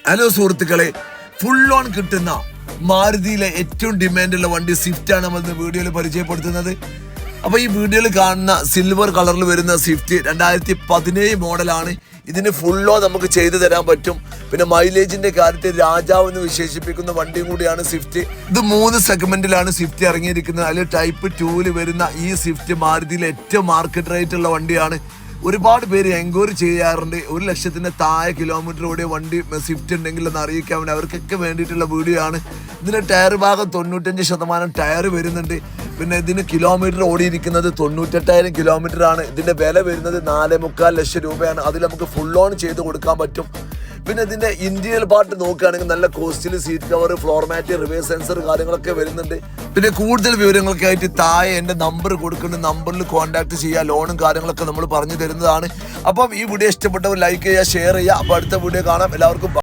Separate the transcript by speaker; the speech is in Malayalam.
Speaker 1: ഹലോ സുഹൃത്തുക്കളെ, ഫുൾ ഓൺ കിട്ടുന്ന മാരുതിയിലെ ഏറ്റവും ഡിമാൻഡുള്ള വണ്ടി സ്വിഫ്റ്റ് ആണ് നമ്മൾ ഇന്ന് വീഡിയോയിൽ പരിചയപ്പെടുത്തുന്നത്. അപ്പോൾ ഈ വീഡിയോയിൽ കാണുന്ന സിൽവർ കളറിൽ വരുന്ന സ്വിഫ്റ്റ് 2017 മോഡലാണ്. ഇതിന് ഫുള്ളോ നമുക്ക് ചെയ്തു തരാൻ പറ്റും. പിന്നെ മൈലേജിന്റെ കാര്യത്തിൽ രാജാവ് എന്ന് വിശേഷിപ്പിക്കുന്ന വണ്ടിയും കൂടിയാണ് സ്വിഫ്റ്റ്. ഇത് 3 സെഗ്മെന്റിലാണ് സ്വിഫ്റ്റ് ഇറങ്ങിയിരിക്കുന്നത്. അതിൽ ടൈപ്പ് 2 വരുന്ന ഈ സ്വിഫ്റ്റ് മാരുതിയിലെ ഏറ്റവും മാർക്കറ്റ് റേറ്റ് ഉള്ള വണ്ടിയാണ്. ഒരുപാട് പേര് എൻക്വയറി ചെയ്യാറുണ്ട്. 1 ലക്ഷത്തിന് താഴെ കിലോമീറ്റർ ഓടിയ വണ്ടി സ്വിഫ്റ്റ് ഉണ്ടെങ്കിൽ എന്ന് അറിയിക്കാൻ വേണ്ടി അവർക്കൊക്കെ വേണ്ടിയിട്ടുള്ള വീഡിയോ ആണ്. ഇതിന് ടയർ ഭാഗം 95% ടയർ വരുന്നുണ്ട്. പിന്നെ ഇതിന് കിലോമീറ്റർ ഓടിയിരിക്കുന്നത് 98,000 കിലോമീറ്റർ ആണ്. ഇതിന്റെ വില വരുന്നത് 4.25 ലക്ഷം രൂപയാണ്. അതിൽ നമുക്ക് ഫുൾ ഓൺ ചെയ്ത് കൊടുക്കാൻ പറ്റും. പിന്നെ ഇതിന്റെ ഇന്റീരിയർ പാർട്ട് നോക്കുകയാണെങ്കിൽ നല്ല costly seat cover, floor mat, reverse sensor കാര്യങ്ങളൊക്കെ വരുന്നുണ്ട്. പിന്നെ കൂടുതൽ വിവരങ്ങൾക്കായിട്ട് താഴെ എൻ്റെ നമ്പർ കൊടുക്കുന്ന നമ്പറിൽ കോൺടാക്ട് ചെയ്യുക. ലോണും കാര്യങ്ങളൊക്കെ നമ്മൾ പറഞ്ഞു തരുന്നതാണ്. അപ്പം ഈ വീഡിയോ ഇഷ്ടപ്പെട്ടവർ ലൈക്ക് ചെയ്യുക, ഷെയർ ചെയ്യുക. അപ്പോൾ അടുത്ത വീഡിയോ കാണാം. എല്ലാവർക്കും